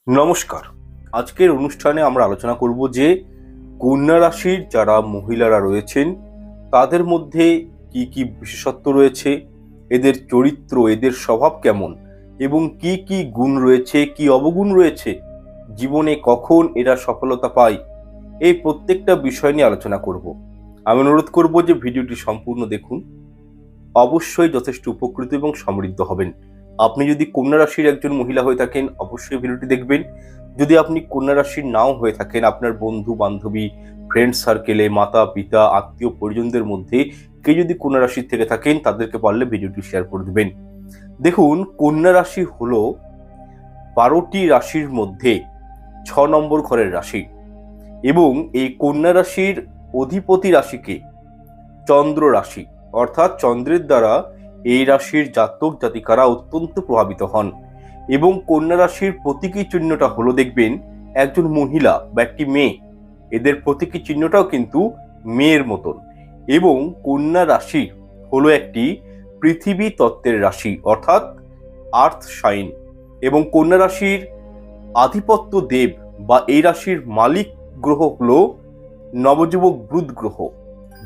নমস্কার। আজকের অনুষ্ঠানে আমরা আলোচনা করব যে কন্যা রাশির যারা মহিলারা রয়েছেন তাদের মধ্যে কি কি বিশেষত্ব রয়েছে, এদের চরিত্র, এদের স্বভাব কেমন এবং কি কি গুণ রয়েছে, কি অবগুণ রয়েছে, জীবনে কখন এরা সফলতা পায়, এই প্রত্যেকটা বিষয় নিয়ে আলোচনা করব। আমি অনুরোধ করব যে ভিডিওটি সম্পূর্ণ দেখুন, অবশ্যই যথেষ্ট উপকৃত এবং সমৃদ্ধ হবেন। আপনি যদি কন্যা রাশির একজন মহিলা হয়ে থাকেন অবশ্যই ভিডিওটি দেখবেন। যদি আপনি কন্যা রাশির নাও হয়ে থাকেন, আপনার বন্ধু বান্ধবী, ফ্রেন্ড সার্কেলে, মাতা পিতা, আত্মীয় পরিজনদের মধ্যে কেউ যদি কন্যা রাশির থেকে থাকেন তাদেরকে পারলে ভিডিওটি শেয়ার করে দেবেন। দেখুন, কন্যা রাশি হলো 12টি রাশির মধ্যে 6 নম্বর ঘরের রাশি এবং এই কন্যা রাশির অধিপতি রাশিকে চন্দ্র রাশি, অর্থাৎ চন্দ্রের দ্বারা এই রাশির জাতক জাতিকারা অত্যন্ত প্রভাবিত হন এবং কন্যা রাশির প্রতীকী চিহ্নটা হলো, দেখবেন, একজন মহিলা বা একটি মেয়ে। এদের প্রতীকী চিহ্নটাও কিন্তু মেয়ের মতন এবং কন্যা রাশি হলো একটি পৃথিবী তত্ত্বের রাশি, অর্থাৎ আর্থ সাইন। এবং কন্যা রাশির আধিপত্য দেব বা এই রাশির মালিক গ্রহ হলো নবযুবক বুধ গ্রহ।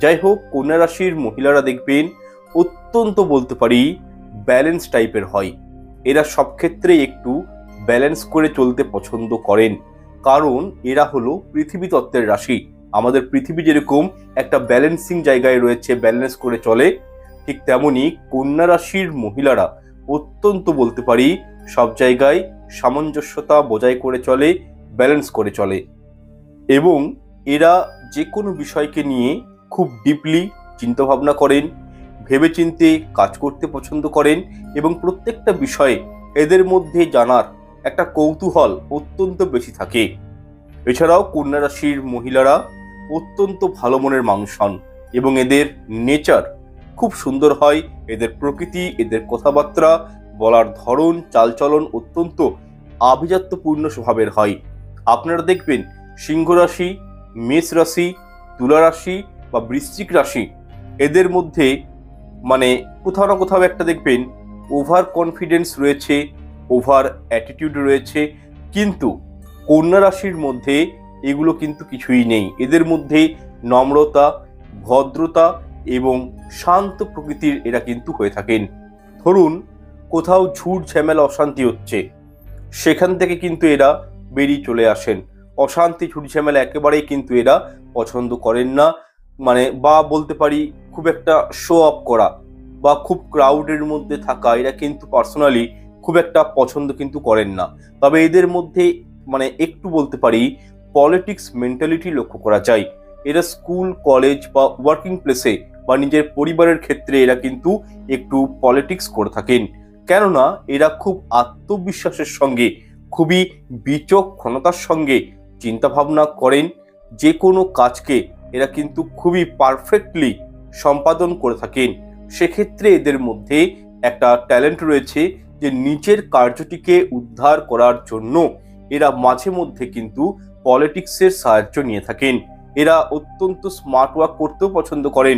যাই হোক, কন্যা রাশির মহিলারা দেখবেন অত্যন্ত বলতে পারি ব্যালেন্স টাইপের হয়। এরা সব ক্ষেত্রে একটু ব্যালেন্স করে চলতে পছন্দ করেন, কারণ এরা হলো পৃথিবী তত্ত্বের রাশি। আমাদের পৃথিবী যেরকম একটা ব্যালেন্সিং জায়গায় রয়েছে, ব্যালেন্স করে চলে, ঠিক তেমনি কন্যা রাশির মহিলারা অত্যন্ত বলতে পারি সব জায়গায় সামঞ্জস্যতা বজায় করে চলে, ব্যালেন্স করে চলে এবং এরা যে কোনো বিষয়কে নিয়ে খুব ডিপলি চিন্তাভাবনা করেন, ভেবেচিন্তে কাজ করতে পছন্দ করেন এবং প্রত্যেকটা বিষয়ে এদের মধ্যে জানার একটা কৌতূহল অত্যন্ত বেশি থাকে। এছাড়াও কন্যা রাশির মহিলারা অত্যন্ত ভালো মনের মানুষ হন এবং এদের নেচার খুব সুন্দর হয়। এদের প্রকৃতি, এদের কথাবার্তা বলার ধরন, চালচলন অত্যন্ত আভিজাত্যপূর্ণ স্বভাবের হয়। আপনারা দেখবেন সিংহ রাশি, মেষ রাশি, তুলা রাশি বা বৃশ্চিক রাশি, এদের মধ্যে কোথাও না কোথাও একটা দেখবেন ওভার কনফিডেন্স রয়েছে, ওভার অ্যাটিটিউড রয়েছে, কিন্তু কন্যা রাশির মধ্যে এগুলো কিন্তু কিছুই নেই। এদের মধ্যে নম্রতা, ভদ্রতা এবং শান্ত প্রকৃতির এরা কিন্তু হয়ে থাকেন। ধরুন কোথাও ঝুট ঝামেলা অশান্তি হচ্ছে, সেখান থেকে কিন্তু এরা বেরিয়ে চলে আসেন। অশান্তি ঝুট ঝামেলা একেবারেই কিন্তু এরা পছন্দ করেন না, বা বলতে পারি খুব একটা শো অফ করা বা খুব ক্রাউডের মধ্যে থাকা এরা কিন্তু পার্সোনালি খুব একটা পছন্দ কিন্তু করেন না। তবে এদের মধ্যে একটু বলতে পারি পলিটিক্স মেন্টালিটি লক্ষ্য করা যায়। এরা স্কুল, কলেজ বা ওয়ার্কিং প্লেসে বা নিজের পরিবারের ক্ষেত্রে এরা কিন্তু একটু পলিটিক্স করে থাকেন, কেননা এরা খুব আত্মবিশ্বাসের সঙ্গে, খুবই বিচক্ষণতার সঙ্গে চিন্তাভাবনা করেন। যে কোনো কাজকে এরা কিন্তু খুবই পারফেক্টলি সম্পাদন করে থাকেন। সেক্ষেত্রে এদের মধ্যে একটা ট্যালেন্ট রয়েছে যে নিজের কার্যটিকে উদ্ধার করার জন্য এরা মাঝে মধ্যে কিন্তু পলিটিক্সের সাহায্য নিয়ে থাকেন। এরা অত্যন্ত স্মার্ট ওয়ার্ক করতেও পছন্দ করেন,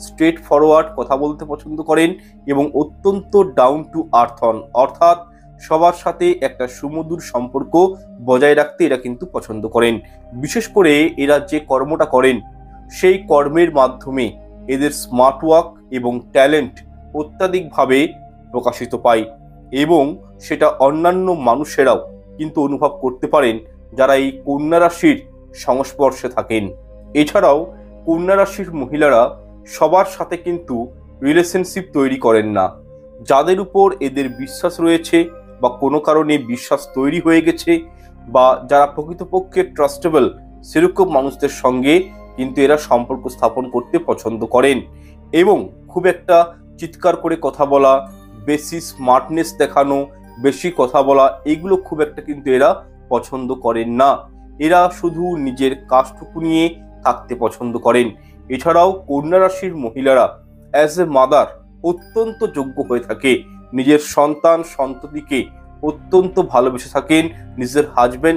স্ট্রেট ফরওয়ার্ড কথা বলতে পছন্দ করেন এবং অত্যন্ত ডাউন টু আর্থ হন, অর্থাৎ সবার সাথে একটা সুমধুর সম্পর্ক বজায় রাখতে এরা কিন্তু পছন্দ করেন। বিশেষ করে এরা যে কর্মটা করেন সেই কর্মের মাধ্যমে এদের স্মার্ট ওয়ার্ক এবং ট্যালেন্ট অত্যাধিকভাবে প্রকাশিত পায় এবং সেটা অন্যান্য মানুষেরাও কিন্তু অনুভব করতে পারেন যারা এই কন্যা রাশির সংস্পর্শে থাকেন। এছাড়াও কন্যা রাশির মহিলারা সবার সাথে কিন্তু রিলেশনশিপ তৈরি করেন না। যাদের উপর এদের বিশ্বাস রয়েছে বা কোনো কারণে বিশ্বাস তৈরি হয়ে গেছে বা যারা প্রকৃতপক্ষে ট্রাস্টেবল, সেরকম মানুষদের সঙ্গে কিন্তু এরা সম্পর্ক স্থাপন করতে পছন্দ করেন এবং খুব একটা চিৎকার করে কথা বলা, বেশি স্মার্টনেস দেখানো, বেশি কথা বলা, এগুলো খুব একটা কিন্তু এরা পছন্দ করেন না। এরা শুধু নিজের কাজটুকু নিয়ে থাকতে পছন্দ করেন। এছাড়াও কন্যা রাশির মহিলারা অ্যাজ এ মাদার অত্যন্ত যোগ্য হয়ে থাকে। নিজের সন্তান সন্ততিকে অত্যন্ত ভালোবেসে থাকেন, নিজের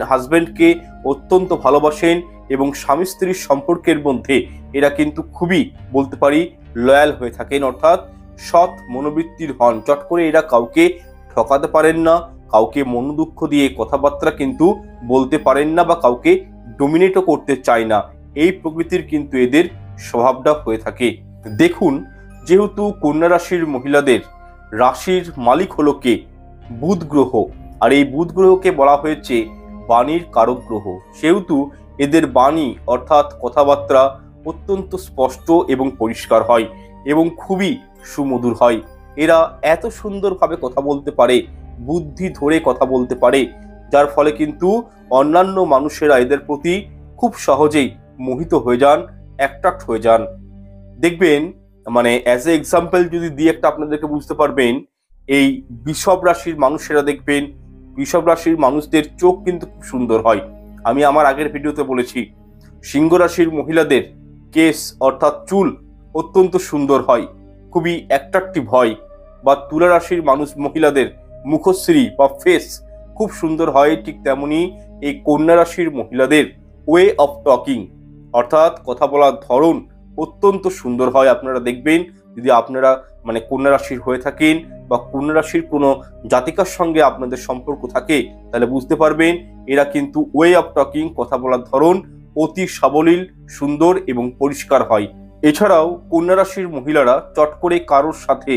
হাজব্যান্ডকে অত্যন্ত ভালোবাসেন এবং স্বামী স্ত্রীর সম্পর্কের মধ্যে এরা কিন্তু খুবই বলতে পারি লয়াল হয়ে থাকেন, অর্থাৎ সৎ মনোবৃত্তির হন। চট করে এরা কাউকে ঠকাতে পারেন না, কাউকে মনোদুঃখ দিয়ে কথাবার্তা কিন্তু বলতে পারেন না বা কাউকে ডমিনেটও করতে চায় না। এই প্রকৃতির কিন্তু এদের স্বভাবটা হয়ে থাকে। দেখুন, যেহেতু কন্যা রাশির মহিলাদের রাশির মালিক হলো কে? বুধ গ্রহ। আর এই বুধ গ্রহকে বলা হয়েছে বাণীর কারক গ্রহ। সেহেতু এদের বাণী অর্থাৎ কথাবার্তা অত্যন্ত স্পষ্ট এবং পরিষ্কার হয় এবং খুবই সুমধুর হয়। এরা এত সুন্দরভাবে কথা বলতে পারে, বুদ্ধি ধরে কথা বলতে পারে, যার ফলে কিন্তু অন্যান্য মানুষেরা এদের প্রতি খুব সহজেই মোহিত হয়ে যান, অ্যাট্রাক্ট হয়ে যান। দেখবেন, মানে অ্যাজ এ এক্সাম্পল যদি দিয়ে একটা আপনাদেরকে বুঝতে পারবেন, এই বৃষভ রাশির মানুষেরা দেখবেন, বৃষভ রাশির মানুষদের চোখ কিন্তু খুব সুন্দর হয়। আমি আমার আগের ভিডিওতে বলেছি, সিংহ রাশির মহিলাদের কেস অর্থাৎ চুল অত্যন্ত সুন্দর হয়, খুবই অ্যাট্রাকটিভ হয়। বা তুলা রাশির মহিলাদের মুখশ্রী বা ফেস খুব সুন্দর হয়। ঠিক তেমনি এই কন্যা রাশির মহিলাদের ওয়ে অফ টকিং অর্থাৎ কথা বলার ধরন অত্যন্ত সুন্দর হয়। আপনারা দেখবেন, যদি আপনারা মানে কন্যা রাশির হয়ে থাকেন বা কন্যা রাশির কোনো জাতিকার সঙ্গে আপনাদের সম্পর্ক থাকে, তাহলে বুঝতে পারবেন এরা কিন্তু ওয়ে অফ টকিং কথা বলার ধরন অতি সাবলীল, সুন্দর এবং পরিষ্কার হয়। এছাড়াও কন্যা রাশির মহিলারা চট করে কারোর সাথে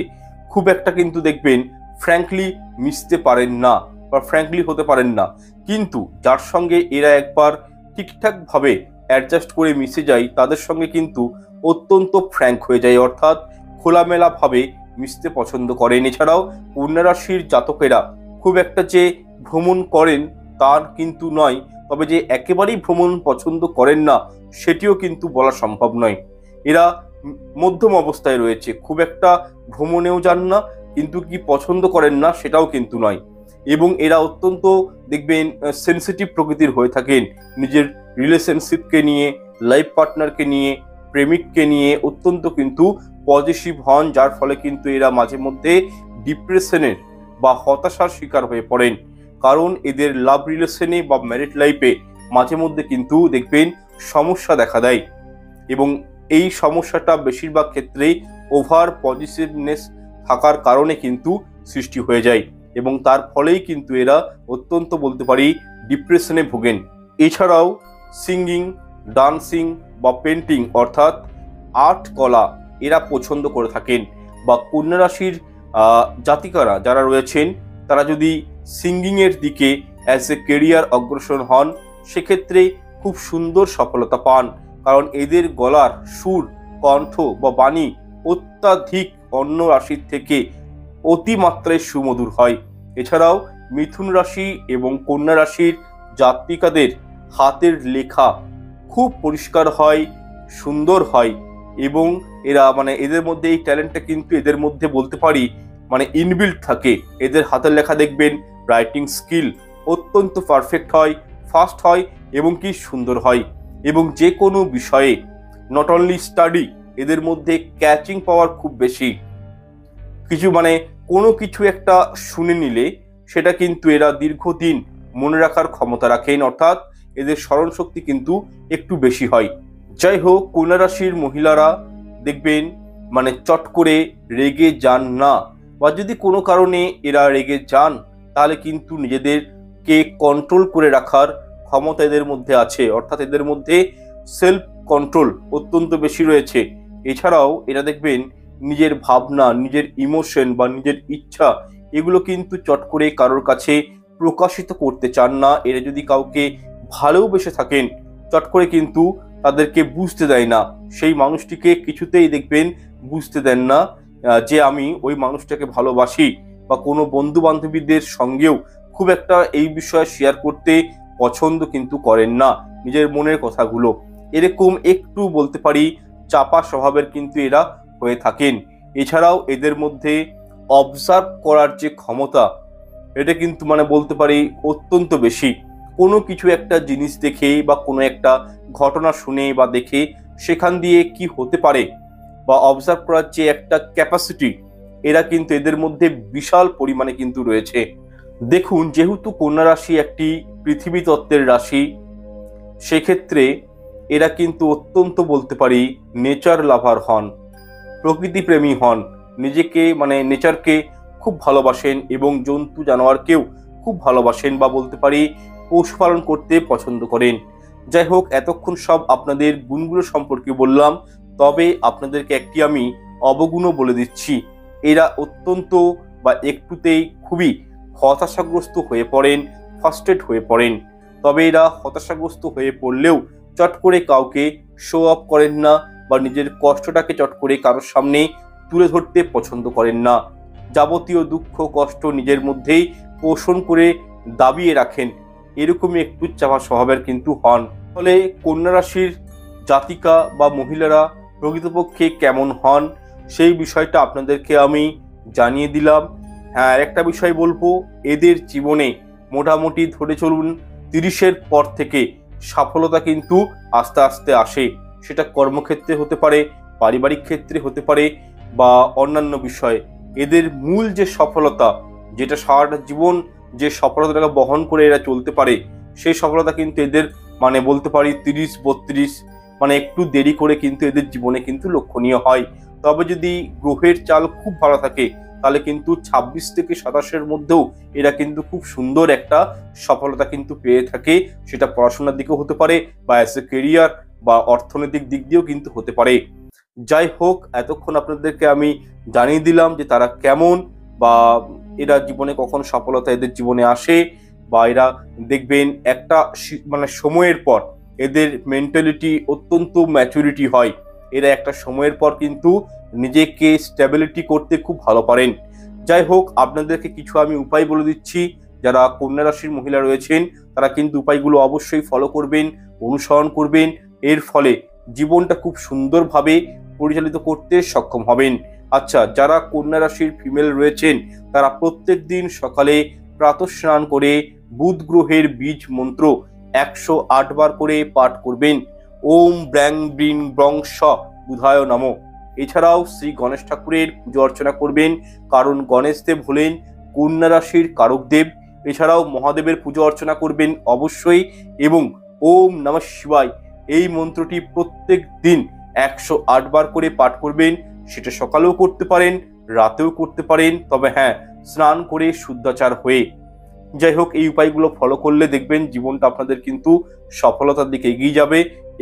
খুব একটা কিন্তু দেখবেন ফ্র্যাঙ্কলি মিশতে পারেন না বা ফ্র্যাঙ্কলি হতে পারেন না, কিন্তু যার সঙ্গে এরা একবার ঠিকঠাকভাবে অ্যাডজাস্ট করে মিশে যায় তাদের সঙ্গে কিন্তু অত্যন্ত ফ্র্যাঙ্ক হয়ে যায়, অর্থাৎ খোলামেলাভাবে মিশতে পছন্দ করেন। এছাড়াও কন্যা রাশির জাতকেরা খুব একটা যে ভ্রমণ করেন তার কিন্তু নয়, তবে যে একেবারেই ভ্রমণ পছন্দ করেন না সেটিও কিন্তু বলা সম্ভব নয়। এরা মধ্যম অবস্থায় রয়েছে, খুব একটা ভ্রমণেও যান না, কিন্তু কি পছন্দ করেন না সেটাও কিন্তু নয়। এবং এরা অত্যন্ত দেখবেন সেন্সিটিভ প্রকৃতির হয়ে থাকেন, নিজের রিলেশনশিপকে নিয়ে, লাইফ পার্টনারকে নিয়ে, প্রেমিককে নিয়ে অত্যন্ত কিন্তু পজিটিভ হন, যার ফলে কিন্তু এরা মাঝে মধ্যে ডিপ্রেশনের বা হতাশার শিকার হয়ে পড়েন। কারণ এদের লাভ রিলেশনে বা ম্যারিড লাইফে মাঝে মধ্যে কিন্তু দেখবেন সমস্যা দেখা দেয় এবং এই সমস্যাটা বেশিরভাগ ক্ষেত্রেই ওভার পজিটিভনেস থাকার কারণে কিন্তু সৃষ্টি হয়ে যায় এবং তার ফলেই কিন্তু এরা অত্যন্ত বলতে পারি ডিপ্রেশনে ভোগেন। এছাড়াও সিঙ্গিং, ডান্সিং বা পেন্টিং অর্থাৎ আর্ট কলা এরা পছন্দ করে থাকেন। বা কন্যা রাশির জাতিকারা যারা রয়েছেন তারা যদি সিঙ্গিংয়ের দিকে অ্যাজ এ কেরিয়ার অগ্রসর হন সেক্ষেত্রে খুব সুন্দর সফলতা পান, কারণ এদের গলার সুর, কণ্ঠ বা বাণী অত্যাধিক অন্য রাশির থেকে অতিমাত্রায় সুমধুর হয়। এছাড়াও মিথুন রাশি এবং কন্যা রাশির জাতিকাদের হাতের লেখা খুব পরিষ্কার হয়, সুন্দর হয় এবং এরা মানে এদের মধ্যে এই ট্যালেন্টটা কিন্তু এদের মধ্যে বলতে পারি মানে ইনবিল্ট থাকে। এদের হাতের লেখা দেখবেন রাইটিং স্কিল অত্যন্ত পারফেক্ট হয়, ফাস্ট হয় এবং কি সুন্দর হয়। এবং যে কোনো বিষয়ে নট অনলি স্টাডি, এদের মধ্যে ক্যাচিং পাওয়ার খুব বেশি। কিছু মানে কোনো কিছু একটা শুনে নিলে সেটা কিন্তু এরা দীর্ঘদিন মনে রাখার ক্ষমতা রাখেন, অর্থাৎ এদের স্মরণ শক্তি কিন্তু একটু বেশি হয়। যাই হোক, কন্যা রাশির মহিলারা দেখবেন মানে চট করে রেগে যান না, বা যদি কোনো কারণে এরা রেগে যান তাহলে কিন্তু নিজেদেরকে কন্ট্রোল করে রাখার ক্ষমতা এদের মধ্যে আছে, অর্থাৎ এদের মধ্যে সেলফ কন্ট্রোল অত্যন্ত বেশি রয়েছে। এছাড়াও এরা দেখবেন নিজের ভাবনা, নিজের ইমোশন বা নিজের ইচ্ছা এগুলো কিন্তু চট করে কারোর কাছে প্রকাশিত করতে চান না। এরা যদি কাউকে ভালোবেসে থাকেন চট করে কিন্তু তাদেরকে বুঝতে দেয় না, সেই মানুষটিকে কিছুতেই দেখবেন বুঝতে দেন না যে আমি ওই মানুষটাকে ভালোবাসি, বা কোনো বন্ধু বান্ধবীদের সঙ্গেও খুব একটা এই বিষয়ে শেয়ার করতে পছন্দ কিন্তু করেন না নিজের মনের কথাগুলো। এরকম একটু বলতে পারি চাপা স্বভাবের কিন্তু এরা হয়ে থাকেন। এছাড়াও এদের মধ্যে অবজার্ভ করার যে ক্ষমতা এটা কিন্তু মানে বলতে পারি অত্যন্ত বেশি। কোনো কিছু একটা জিনিস দেখে বা কোনো একটা ঘটনা শুনে বা দেখে সেখান দিয়ে কি হতে পারে বা অবজার্ভ করার যে একটা ক্যাপাসিটি এরা কিন্তু এদের মধ্যে বিশাল পরিমাণে কিন্তু রয়েছে। দেখুন, যেহেতু কন্যা রাশি একটি পৃথিবী তত্ত্বের রাশি, সেক্ষেত্রে এরা কিন্তু অত্যন্ত বলতে পারি নেচার লাভার হন, প্রকৃতিপ্রেমী হন, নিজেকে মানে নেচারকে খুব ভালোবাসেন এবং জন্তু জানোয়ারকেও খুব ভালোবাসেন বা বলতে পারি পশুপালন করতে পছন্দ করেন। যাই হোক, এতক্ষণ সব আপনাদের গুণগুলো সম্পর্কে বললাম, তবে আপনাদেরকে একটি আমি অবগুণও বলে দিচ্ছি। এরা অত্যন্ত বা একটুতেই খুবই হতাশাগ্রস্ত হয়ে পড়েন, ফার্স্ট্রেট হয়ে পড়েন। তবে এরা হতাশাগ্রস্ত হয়ে পড়লেও চট করে কাউকে শো অফ করেন না বা নিজের কষ্টটাকে চট করে কারোর সামনে তুলে ধরতে পছন্দ করেন না। যাবতীয় দুঃখ কষ্ট নিজের মধ্যেই পোষণ করে দাবিয়ে রাখেন, এরকমই একটু চাপা স্বভাবের কিন্তু হন। ফলে কন্যা রাশির জাতিকা বা মহিলারা প্রকৃতপক্ষে কেমন হন সেই বিষয়টা আপনাদেরকে আমি জানিয়ে দিলাম। হ্যাঁ, একটা বিষয় বলবো, এদের জীবনে মোটামুটি ধরে চলুন 30-এর পর থেকে সফলতা কিন্তু আস্তে আস্তে আসে। সেটা কর্মক্ষেত্রে হতে পারে, পারিবারিক ক্ষেত্রে হতে পারে বা অন্যান্য বিষয়ে। এদের মূল যে সফলতা, যেটা সারাটা জীবন যে সফলতাটাকে বহন করে এরা চলতে পারে, সেই সফলতা কিন্তু এদের মানে বলতে পারি 30-32 মানে একটু দেরি করে কিন্তু এদের জীবনে কিন্তু লক্ষণীয় হয়। তবে যদি গ্রহের চাল খুব ভালো থাকে তাহলে কিন্তু 26 থেকে 27-এর মধ্যেও এরা কিন্তু খুব সুন্দর একটা সফলতা কিন্তু পেয়ে থাকে। সেটা পড়াশোনার দিকেও হতে পারে বা অ্যাজ এ কেরিয়ার বা অর্থনৈতিক দিক দিয়েও কিন্তু হতে পারে। যাই হোক, এতক্ষণ আপনাদেরকে আমি জানিয়ে দিলাম যে তারা কেমন বা এরা জীবনে কখন সফলতা এদের জীবনে আসে, বা এরা দেখবেন একটা মানে সময়ের পর এদের মেন্টালিটি অত্যন্ত ম্যাচুরিটি হয়। এরা একটা সময়ের পর কিন্তু নিজেকে স্টেবিলিটি করতে খুব ভালো পারেন। যাই হোক, আপনাদেরকে কিছু আমি উপায় বলে দিচ্ছি। যারা কন্যা রাশির মহিলা রয়েছেন তারা কিন্তু উপায়গুলো অবশ্যই ফলো করবেন, অনুসরণ করবেন। এর ফলে জীবনটা খুব সুন্দরভাবে পরিচালিত করতে সক্ষম হবেন। আচ্ছা, যারা কন্যা রাশির ফিমেল রয়েছেন তারা প্রত্যেক দিন সকালে প্রাতঃস্নান করে বুধ গ্রহের বীজ মন্ত্র 108 বার করে পাঠ করবেন। ওম ব্র্যাং ব্রিং ব্রং স বুধায় নমঃ। এছাড়াও শ্রী গণেশ ঠাকুরের পুজো অর্চনা করবেন, কারণ গণেশদেব হলেন কন্যা রাশির কারকদেব। এছাড়াও মহাদেবের পুজো অর্চনা করবেন অবশ্যই, এবং ওম নমঃ শিবায় এই মন্ত্রটি প্রত্যেক দিন 108 বার করে পাঠ করবেন। সেটা সকালেও করতে পারেন, রাতেও করতে পারেন, তবে হ্যাঁ, স্নান করে শুদ্ধাচার হয়ে। যাই হোক, এই উপায়গুলো ফলো করলে দেখবেন জীবনটা আপনাদের কিন্তু সফলতার দিকে এগিয়ে যাবে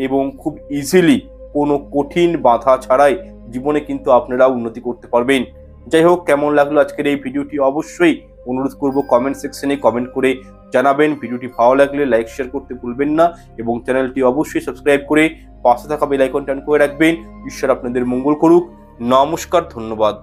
এবং খুব ইজিলি কোনো কঠিন বাধা ছাড়াই জীবনে কিন্তু আপনারা উন্নতি করতে পারবেন। যাই হোক, কেমন লাগলো আজকের এই ভিডিওটি অবশ্যই অনুরোধ করব কমেন্ট সেকশনে কমেন্ট করে জানাবেন। ভিডিওটি ভালো লাগলে লাইক শেয়ার করতে ভুলবেন না এবং চ্যানেলটি অবশ্যই সাবস্ক্রাইব করে পাশে থাকা বেল আইকনটি অন করে রাখবেন। ঈশ্বর আপনাদের মঙ্গল করুক। নমস্কার, ধন্যবাদ।